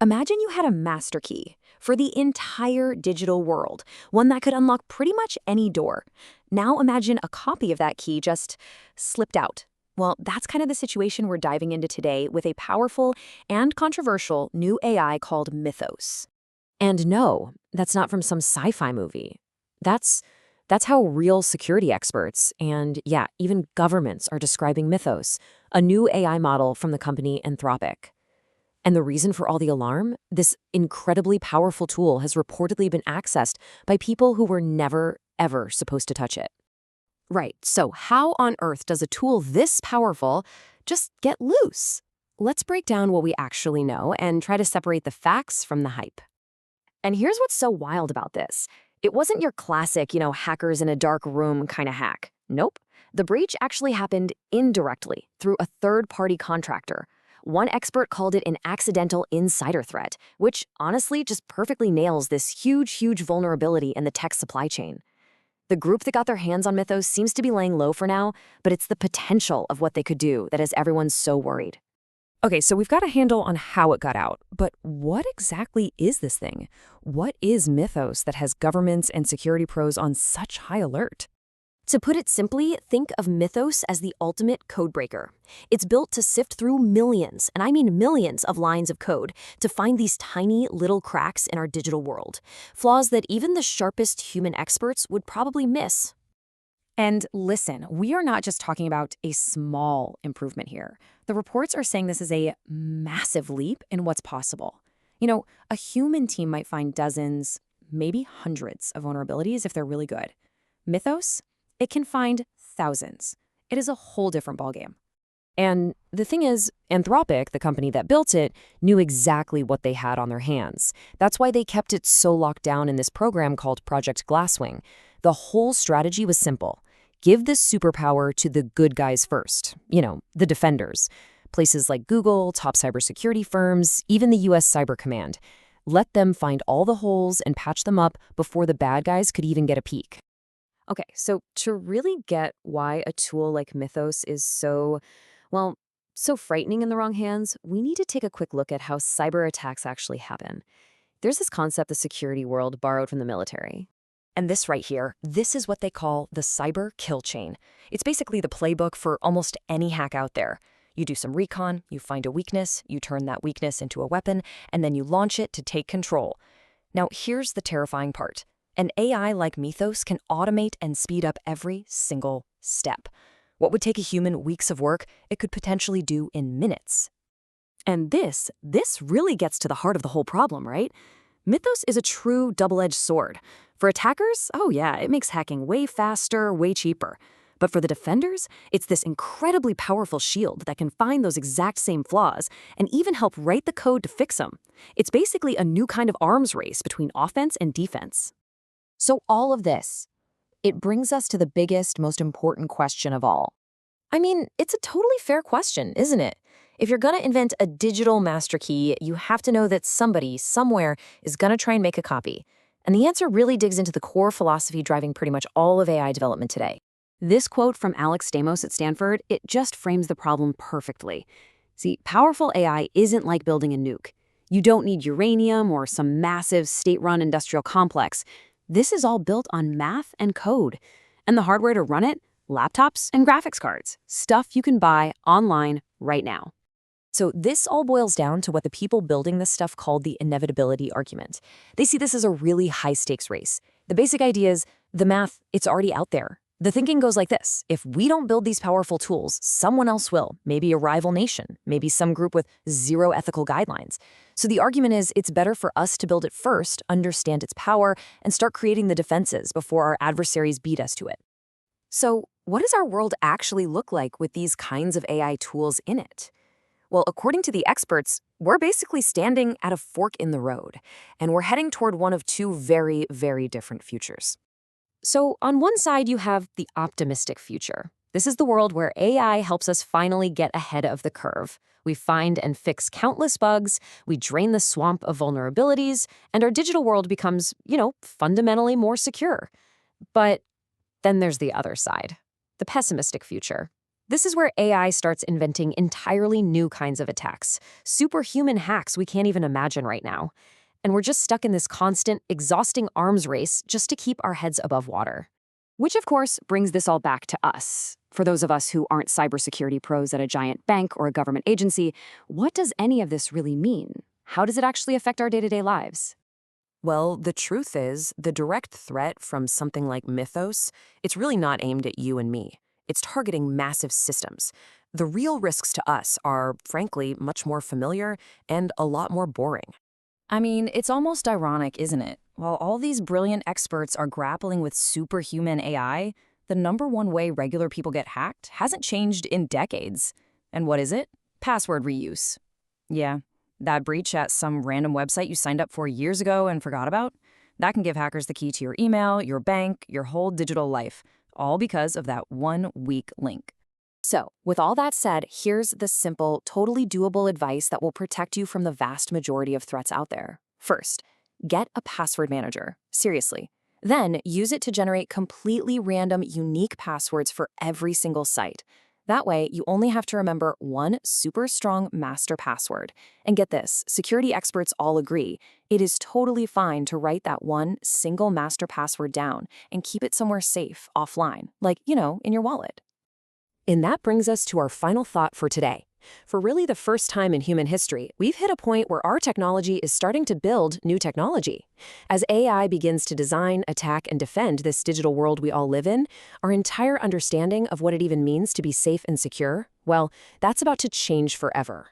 Imagine you had a master key for the entire digital world, one that could unlock pretty much any door. Now imagine a copy of that key just slipped out. Well, that's kind of the situation we're diving into today with a powerful and controversial new AI called Mythos. And no, that's not from some sci-fi movie. That's that's how real security experts and yeah, even governments are describing Mythos, a new AI model from the company Anthropic. And the reason for all the alarm? This incredibly powerful tool has reportedly been accessed by people who were never, ever supposed to touch it. Right, so how on earth does a tool this powerful just get loose? Let's break down what we actually know and try to separate the facts from the hype. And here's what's so wild about this. It wasn't your classic, hackers in a dark room kind of hack. Nope. The breach actually happened indirectly through a third-party contractor. One expert called it an accidental insider threat, which honestly just perfectly nails this huge vulnerability in the tech supply chain. The group that got their hands on Mythos seems to be laying low for now, but it's the potential of what they could do that has everyone so worried. Okay, so we've got a handle on how it got out, but what exactly is this thing? What is Mythos that has governments and security pros on such high alert? To put it simply, think of Mythos as the ultimate codebreaker. It's built to sift through millions, and I mean millions of lines of code to find these tiny little cracks in our digital world, flaws that even the sharpest human experts would probably miss. And listen, we are not just talking about a small improvement here. The reports are saying this is a massive leap in what's possible. A human team might find dozens, maybe hundreds of vulnerabilities if they're really good. Mythos? It can find thousands. It is a whole different ballgame. And the thing is, Anthropic, the company that built it, knew exactly what they had on their hands. That's why they kept it so locked down in this program called Project Glasswing. The whole strategy was simple. Give this superpower to the good guys first, the defenders. Places like Google, top cybersecurity firms, even the US Cyber Command. Let them find all the holes and patch them up before the bad guys could even get a peek. Okay, so to really get why a tool like Mythos is so frightening in the wrong hands, we need to take a quick look at how cyber attacks actually happen. There's this concept the security world borrowed from the military. And this right here, this is what they call the cyber kill chain. It's basically the playbook for almost any hack out there. You do some recon, you find a weakness, you turn that weakness into a weapon, and then you launch it to take control. Now, here's the terrifying part. An AI like Mythos can automate and speed up every single step. What would take a human weeks of work, it could potentially do in minutes. And this really gets to the heart of the whole problem, right? Mythos is a true double-edged sword. For attackers, oh yeah, it makes hacking way faster, way cheaper. But for the defenders, it's this incredibly powerful shield that can find those exact same flaws and even help write the code to fix them. It's basically a new kind of arms race between offense and defense. So all of this, it brings us to the biggest, most important question of all. I mean, it's a totally fair question, isn't it? If you're going to invent a digital master key, you have to know that somebody, somewhere, is going to try and make a copy. And the answer really digs into the core philosophy driving pretty much all of AI development today. This quote from Alex Stamos at Stanford, it just frames the problem perfectly. See, powerful AI isn't like building a nuke. You don't need uranium or some massive state-run industrial complex. This is all built on math and code. And the hardware to run it? Laptops and graphics cards. Stuff you can buy online right now. So this all boils down to what the people building this stuff called the inevitability argument. They see this as a really high-stakes race. The basic idea is the math, it's already out there. The thinking goes like this. If we don't build these powerful tools, someone else will. Maybe a rival nation. Maybe some group with zero ethical guidelines. So the argument is it's better for us to build it first, understand its power, and start creating the defenses before our adversaries beat us to it. So what does our world actually look like with these kinds of AI tools in it? Well, according to the experts, we're basically standing at a fork in the road, and we're heading toward one of two very, very different futures. So on one side, you have the optimistic future. This is the world where AI helps us finally get ahead of the curve. We find and fix countless bugs, we drain the swamp of vulnerabilities, and our digital world becomes, fundamentally more secure. But then there's the other side, the pessimistic future. This is where AI starts inventing entirely new kinds of attacks, superhuman hacks we can't even imagine right now. And we're just stuck in this constant, exhausting arms race just to keep our heads above water. Which, of course, brings this all back to us. For those of us who aren't cybersecurity pros at a giant bank or a government agency, what does any of this really mean? How does it actually affect our day-to-day lives? Well, the truth is, the direct threat from something like Mythos, it's really not aimed at you and me. It's targeting massive systems. The real risks to us are, frankly, much more familiar and a lot more boring. I mean, it's almost ironic, isn't it? While all these brilliant experts are grappling with superhuman AI, the #1 way regular people get hacked hasn't changed in decades. And what is it? Password reuse. Yeah, that breach at some random website you signed up for years ago and forgot about? That can give hackers the key to your email, your bank, your whole digital life, all because of that one weak link. So, with all that said, here's the simple, totally doable advice that will protect you from the vast majority of threats out there. First, get a password manager. Seriously. Then, use it to generate completely random, unique passwords for every single site. That way, you only have to remember one super strong master password. And get this, security experts all agree, it is totally fine to write that one single master password down and keep it somewhere safe, offline, like, in your wallet. And that brings us to our final thought for today. For really the first time in human history, we've hit a point where our technology is starting to build new technology. As AI begins to design, attack, and defend this digital world we all live in, our entire understanding of what it even means to be safe and secure, well, that's about to change forever.